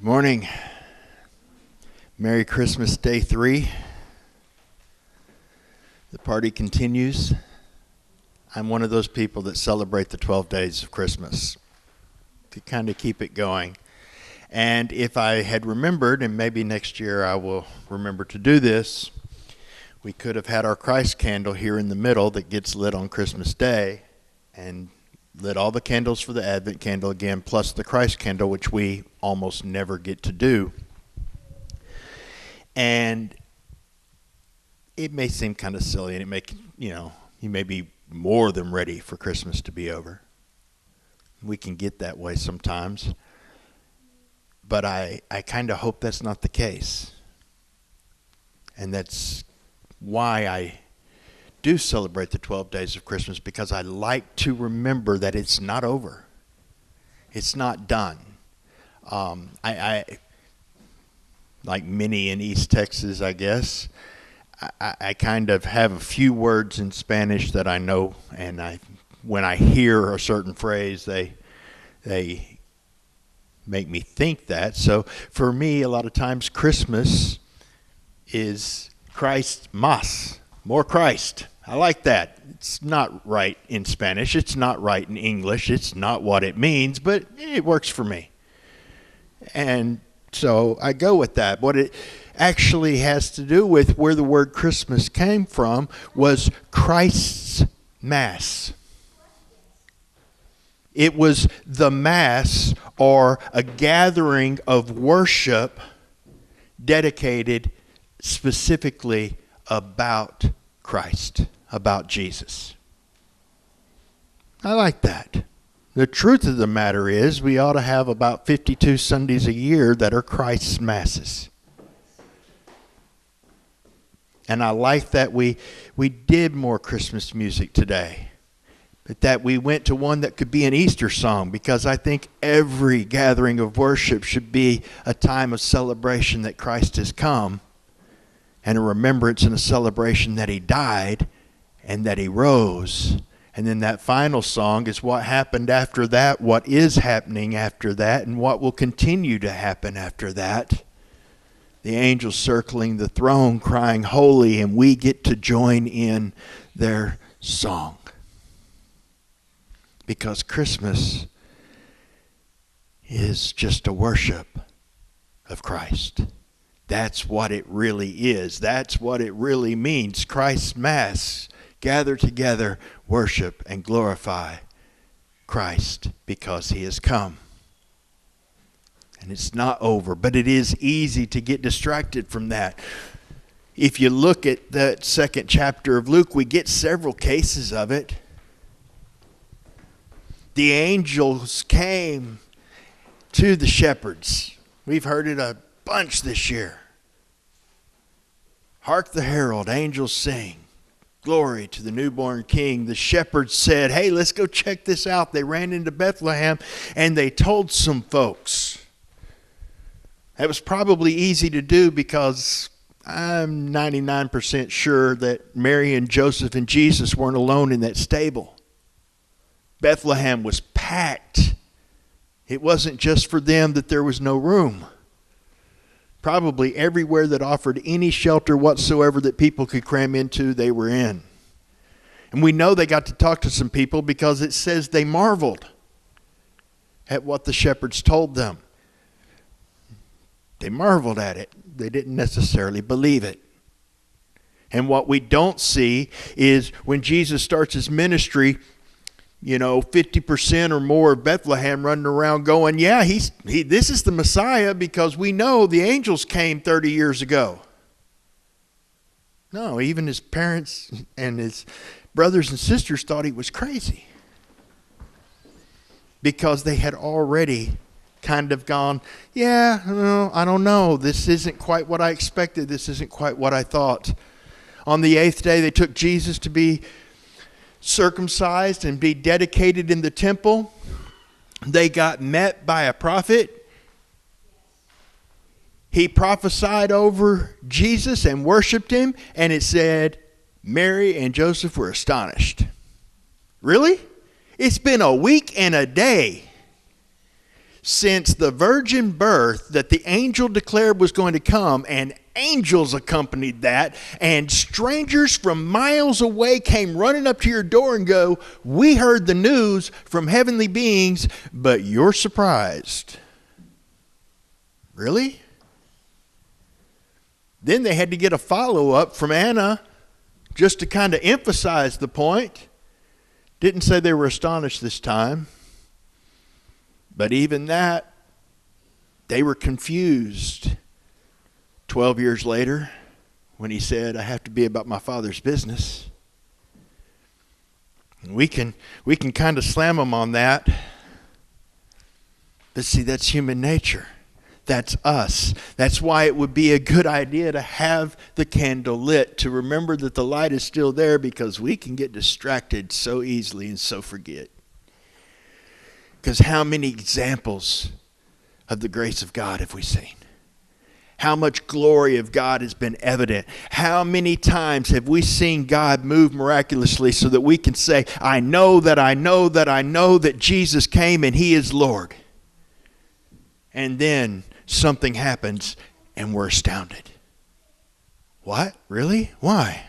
Morning. Merry Christmas Day 3. The party continues. I'm one of those people that celebrate the 12 days of Christmas to kind of keep it going. And if I had remembered, and maybe next year I will remember to do this, we could have had our Christ candle here in the middle that gets lit on Christmas Day and lit all the candles for the Advent candle again, plus the Christ candle, which we almost never get to do. And it may seem kind of silly, and it may, you may be more than ready for Christmas to be over. We can get that way sometimes. But I kind of hope that's not the case. And that's why I do celebrate the 12 days of Christmas, because I like to remember that it's not over. It's not done. I like many in East Texas, I guess, I kind of have a few words in Spanish that I know, and when I hear a certain phrase, they make me think that. So for me, a lot of times Christmas is Christ más, more Christ. I like that. It's not right in Spanish. It's not right in English. It's not what it means, but it works for me. And so I go with that. What it actually has to do with, where the word Christmas came from, was Christ's Mass. It was the Mass, or a gathering of worship dedicated specifically about Christ, about Jesus. I like that. The truth of the matter is, we ought to have about 52 Sundays a year that are Christ's Masses. And I like that we did more Christmas music today. But that we went to one that could be an Easter song, because I think every gathering of worship should be a time of celebration that Christ has come, and a remembrance and a celebration that he died and that he rose. And then that final song is what happened after that, what is happening after that, and what will continue to happen after that. The angels circling the throne crying holy, and we get to join in their song. Because Christmas is just a worship of Christ. That's what it really is. That's what it really means. Christ's Mass. Gather together, worship, and glorify Christ because he has come. And it's not over, but it is easy to get distracted from that. If you look at that second chapter of Luke, we get several cases of it. The angels came to the shepherds. We've heard it a bunch this year. Hark the herald, angels sing. Glory to the newborn king. The shepherds said, hey, let's go check this out. They ran into Bethlehem and they told some folks. That was probably easy to do, because I'm 99% sure that Mary and Joseph and Jesus weren't alone in that stable. Bethlehem was packed. It wasn't just for them that there was no room. Probably everywhere that offered any shelter whatsoever that people could cram into, they were in. And we know they got to talk to some people, because it says they marveled at what the shepherds told them. They marveled at it. They didn't necessarily believe it. And what we don't see is when Jesus starts his ministry, 50% or more of Bethlehem running around going, yeah, this is the Messiah, because we know the angels came 30 years ago. No, even his parents and his brothers and sisters thought he was crazy, because they had already kind of gone, I don't know. This isn't quite what I expected. This isn't quite what I thought. On the 8th day, they took Jesus to be circumcised and be dedicated in the temple. They got met by a prophet. He prophesied over Jesus and worshiped him, and it said Mary and Joseph were astonished. Really? It's been a week and a day since the virgin birth that the angel declared was going to come, and angels accompanied that, and strangers from miles away came running up to your door and go, we heard the news from heavenly beings, but you're surprised. Really? Then they had to get a follow-up from Anna just to kind of emphasize the point. Didn't say they were astonished this time. But even that, they were confused. 12 years later, when he said, I have to be about my Father's business. And we can kind of slam them on that. But see, that's human nature. That's us. That's why it would be a good idea to have the candle lit, to remember that the light is still there, because we can get distracted so easily and so forget. Because how many examples of the grace of God have we seen? How much glory of God has been evident? How many times have we seen God move miraculously so that we can say, I know that Jesus came and he is Lord. And then something happens and we're astounded. What? Really? Why?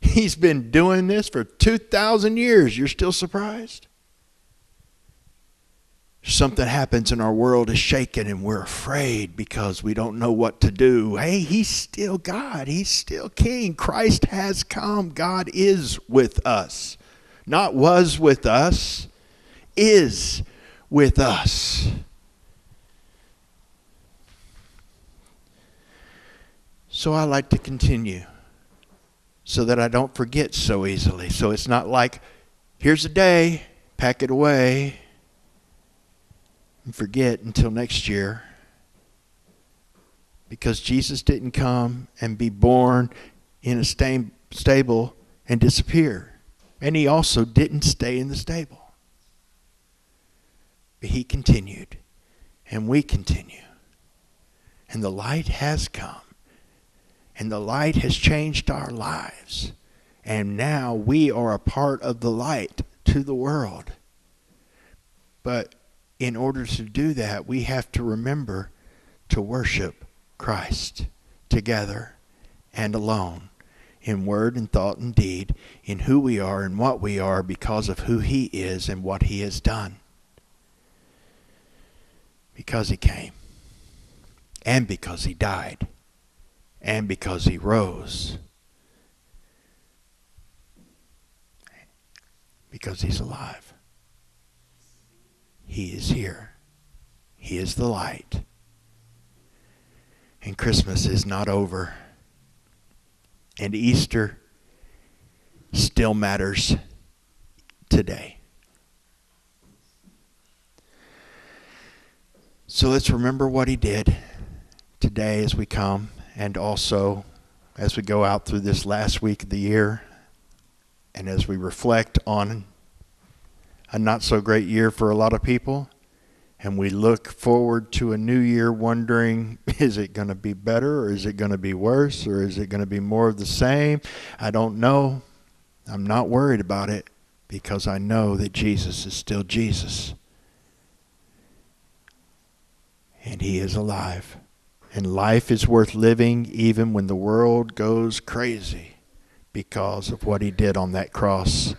He's been doing this for 2,000 years. You're still surprised? Something happens and our world is shaken and we're afraid because we don't know what to do. Hey, he's still God. He's still King. Christ has come. God is with us. Not was with us. Is with us. So I like to continue so that I don't forget so easily. So it's not like, here's a day, pack it away, and forget until next year. Because Jesus didn't come and be born in a stable and disappear. And he also didn't stay in the stable. But he continued. And we continue. And the light has come. And the light has changed our lives. And now we are a part of the light to the world. But in order to do that, we have to remember to worship Christ together and alone, in word and thought and deed, in who we are and what we are, because of who he is and what he has done. Because he came, and because he died, and because he rose, because he's alive. He is here. He is the light. And Christmas is not over. And Easter still matters today. So let's remember what he did today as we come, and also as we go out through this last week of the year, and as we reflect on a not so great year for a lot of people, and we look forward to a new year wondering, is it going to be better, or is it going to be worse, or is it going to be more of the same? I don't know. I'm not worried about it, because I know that Jesus is still Jesus. And he is alive. And life is worth living even when the world goes crazy, because of what he did on that cross.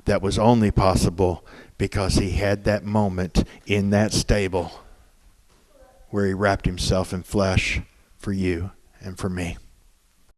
That was only possible because he had that moment in that stable where he wrapped himself in flesh for you and for me.